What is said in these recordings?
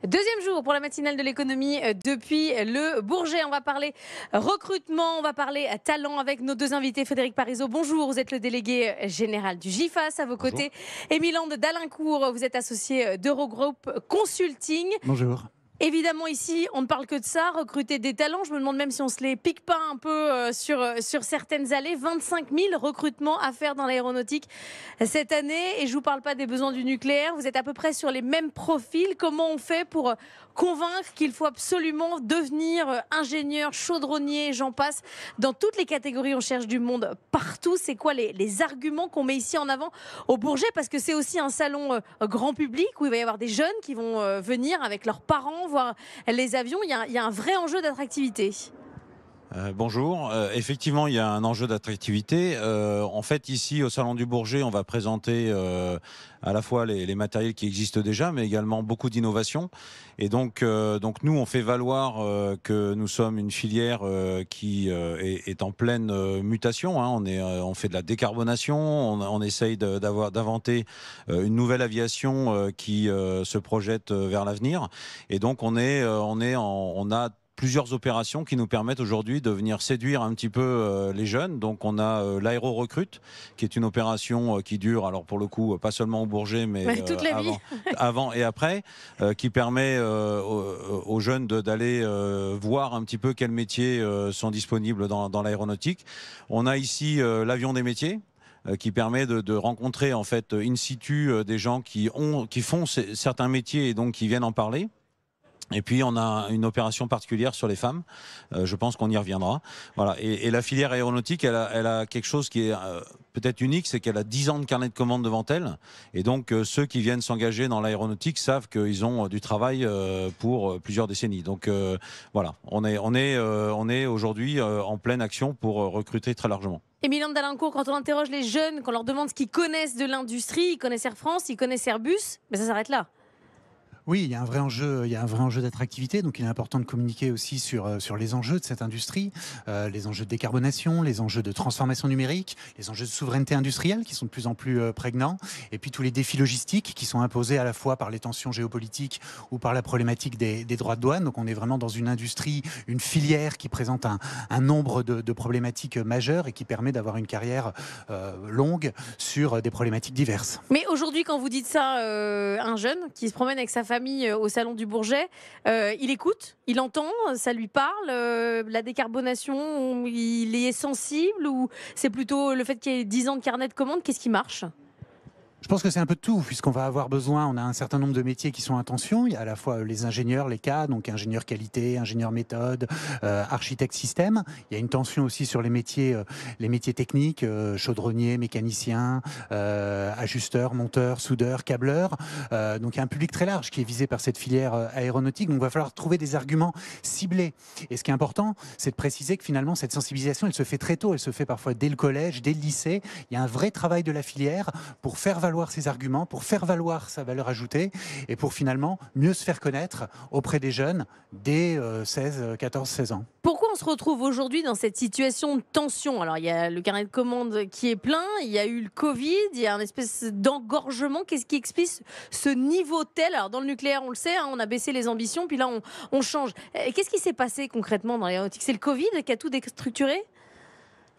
Deuxième jour pour la matinale de l'économie depuis le Bourget. On va parler recrutement, on va parler talent avec nos deux invités. Frédéric Parisot, bonjour, vous êtes le délégué général du GIFAS. À vos Bonjour. côtés, Émilande d'Alincourt, vous êtes associé d'Eurogroup Consulting. Bonjour. Évidemment, ici, on ne parle que de ça, recruter des talents. Je me demande même si on se les pique pas un peu sur certaines allées. 25 000 recrutements à faire dans l'aéronautique cette année. Et je ne vous parle pas des besoins du nucléaire. Vous êtes à peu près sur les mêmes profils. Comment on fait pour convaincre qu'il faut absolument devenir ingénieur, chaudronnier, j'en passe. Dans toutes les catégories, on cherche du monde partout. C'est quoi les arguments qu'on met ici en avant au Bourget? Parce que c'est aussi un salon grand public où il va y avoir des jeunes qui vont venir avec leurs parents voir les avions. Il y a un vrai enjeu d'attractivité. Bonjour. Effectivement, il y a un enjeu d'attractivité. En fait, ici, au Salon du Bourget, on va présenter à la fois les matériels qui existent déjà, mais également beaucoup d'innovations. Et donc nous, on fait valoir que nous sommes une filière qui est en pleine mutation. Hein. On fait de la décarbonation. On essaye d'inventer une nouvelle aviation qui se projette vers l'avenir. Et donc, on a plusieurs opérations qui nous permettent aujourd'hui de venir séduire un petit peu les jeunes. Donc on a l'Aéro-Recrute, qui est une opération qui dure, alors pour le coup, pas seulement au Bourget, mais Toute la vie. avant et après, qui permet aux jeunes d'aller voir un petit peu quels métiers sont disponibles dans l'aéronautique. On a ici l'avion des métiers, qui permet de rencontrer en fait in situ des gens qui font certains métiers et donc qui viennent en parler. Et puis on a une opération particulière sur les femmes, je pense qu'on y reviendra. Voilà. Et la filière aéronautique, elle a quelque chose qui est peut-être unique, c'est qu'elle a 10 ans de carnet de commandes devant elle. Et donc ceux qui viennent s'engager dans l'aéronautique savent qu'ils ont du travail pour plusieurs décennies. Donc voilà, on est aujourd'hui en pleine action pour recruter très largement. Émilande d'Alincourt, quand on interroge les jeunes, qu'on leur demande ce qu'ils connaissent de l'industrie, ils connaissent Air France, ils connaissent Airbus, mais ça s'arrête là. Oui, il y a un vrai enjeu d'attractivité, donc il est important de communiquer aussi sur les enjeux de cette industrie, les enjeux de décarbonation, les enjeux de transformation numérique, les enjeux de souveraineté industrielle qui sont de plus en plus prégnants, et puis tous les défis logistiques qui sont imposés à la fois par les tensions géopolitiques ou par la problématique des droits de douane. Donc on est vraiment dans une industrie, une filière qui présente un nombre de problématiques majeures et qui permet d'avoir une carrière longue sur des problématiques diverses. Mais aujourd'hui, quand vous dites ça, un jeune qui se promène avec sa famille au salon du Bourget, il écoute, il entend, ça lui parle. La décarbonation, il est sensible ou c'est plutôt le fait qu'il y ait 10 ans de carnet de commandes? Qu'est-ce qui marche? Je pense que c'est un peu de tout, puisqu'on va avoir besoin, on a un certain nombre de métiers qui sont en tension. Il y a à la fois les ingénieurs, les cas, donc ingénieur qualité, ingénieur méthode, architecte système. Il y a une tension aussi sur les métiers techniques, chaudronnier, mécanicien, ajusteur, monteur, soudeur, câbleur. Donc il y a un public très large qui est visé par cette filière aéronautique. Donc il va falloir trouver des arguments ciblés. Et ce qui est important, c'est de préciser que finalement cette sensibilisation, elle se fait très tôt. Elle se fait parfois dès le collège, dès le lycée. Il y a un vrai travail de la filière pour faire valoir ses arguments, pour faire valoir sa valeur ajoutée et pour finalement mieux se faire connaître auprès des jeunes dès 14, 16 ans. Pourquoi on se retrouve aujourd'hui dans cette situation de tension? Alors, il y a le carnet de commandes qui est plein, il y a eu le Covid, il y a une espèce d'engorgement. Qu'est-ce qui explique ce niveau tel? Alors, dans le nucléaire, on le sait, hein, on a baissé les ambitions, puis là, on change. Qu'est-ce qui s'est passé concrètement dans l'aéronautique? C'est le Covid qui a tout déstructuré?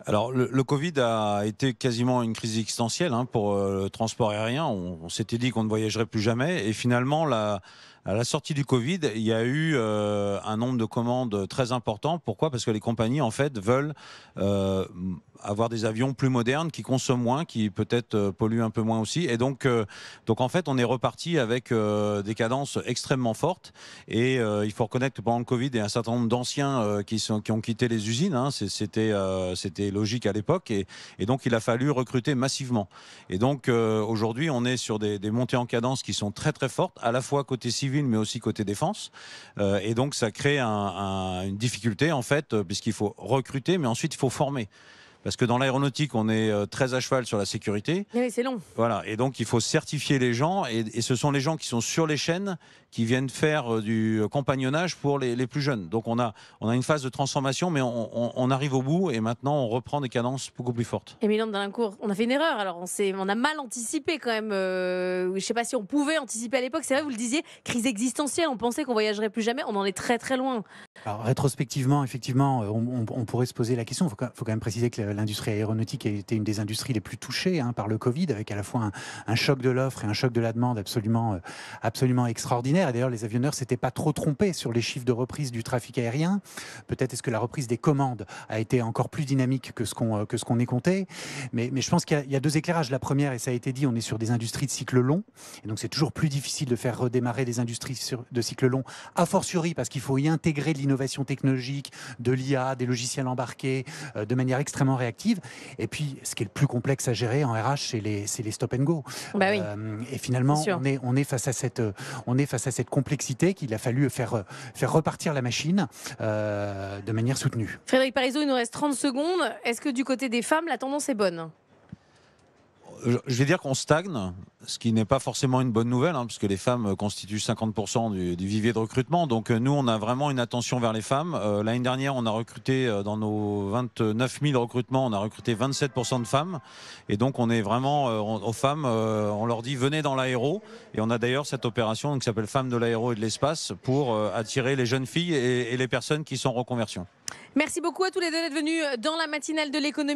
Alors le Covid a été quasiment une crise existentielle pour le transport aérien. On s'était dit qu'on ne voyagerait plus jamais et finalement à la sortie du Covid, il y a eu un nombre de commandes très important. Pourquoi? Parce que les compagnies en fait veulent avoir des avions plus modernes qui consomment moins, qui peut-être polluent un peu moins aussi. Et donc en fait, on est reparti avec des cadences extrêmement fortes. Et il faut reconnaître que pendant le Covid, il y a un certain nombre d'anciens qui ont quitté les usines. Hein. C'était logique à l'époque. Et donc, il a fallu recruter massivement. Et donc, aujourd'hui, on est sur des montées en cadence qui sont très, très fortes, à la fois côté civil, mais aussi côté défense. Et donc, ça crée une difficulté, en fait, puisqu'il faut recruter, mais ensuite, il faut former. parce que dans l'aéronautique, on est très à cheval sur la sécurité. Oui, c'est long. Voilà, et donc il faut certifier les gens, et ce sont les gens qui sont sur les chaînes qui viennent faire du compagnonnage pour les plus jeunes. Donc on a une phase de transformation, mais on arrive au bout, et maintenant on reprend des cadences beaucoup plus fortes. Et Mylène Dalincourt, on a fait une erreur, alors on a mal anticipé quand même. Je ne sais pas si on pouvait anticiper à l'époque, c'est vrai, vous le disiez, crise existentielle, on pensait qu'on voyagerait plus jamais, on en est très très loin. Alors, rétrospectivement, effectivement, on pourrait se poser la question. Il faut quand même préciser que l'industrie aéronautique a été une des industries les plus touchées par le Covid, avec à la fois un choc de l'offre et un choc de la demande absolument extraordinaire. Et d'ailleurs, les avionneurs ne s'étaient pas trop trompés sur les chiffres de reprise du trafic aérien. Peut-être est-ce que la reprise des commandes a été encore plus dynamique que ce qu'on est compté. Mais je pense qu'il y a deux éclairages. La première, et ça a été dit, on est sur des industries de cycle long. Et donc, c'est toujours plus difficile de faire redémarrer des industries de cycle long, a fortiori parce qu'il faut y intégrer de l'innovation technologique, de l'IA, des logiciels embarqués de manière extrêmement réactive. Et puis, ce qui est le plus complexe à gérer en RH, c'est les stop and go. Bah oui. Et finalement, on est face à cette complexité qu'il a fallu faire repartir la machine de manière soutenue. Frédéric Parisot, il nous reste 30 secondes. Est-ce que du côté des femmes, la tendance est bonne ? Je vais dire qu'on stagne, ce qui n'est pas forcément une bonne nouvelle, puisque les femmes constituent 50% du vivier de recrutement. Donc nous, on a vraiment une attention vers les femmes. L'année dernière, on a recruté, dans nos 29 000 recrutements, on a recruté 27% de femmes. Et donc on est vraiment aux femmes, on leur dit venez dans l'aéro. Et on a d'ailleurs cette opération qui s'appelle Femmes de l'aéro et de l'espace pour attirer les jeunes filles et les personnes qui sont en reconversion. Merci beaucoup à tous les deux d'être venus dans la matinale de l'économie.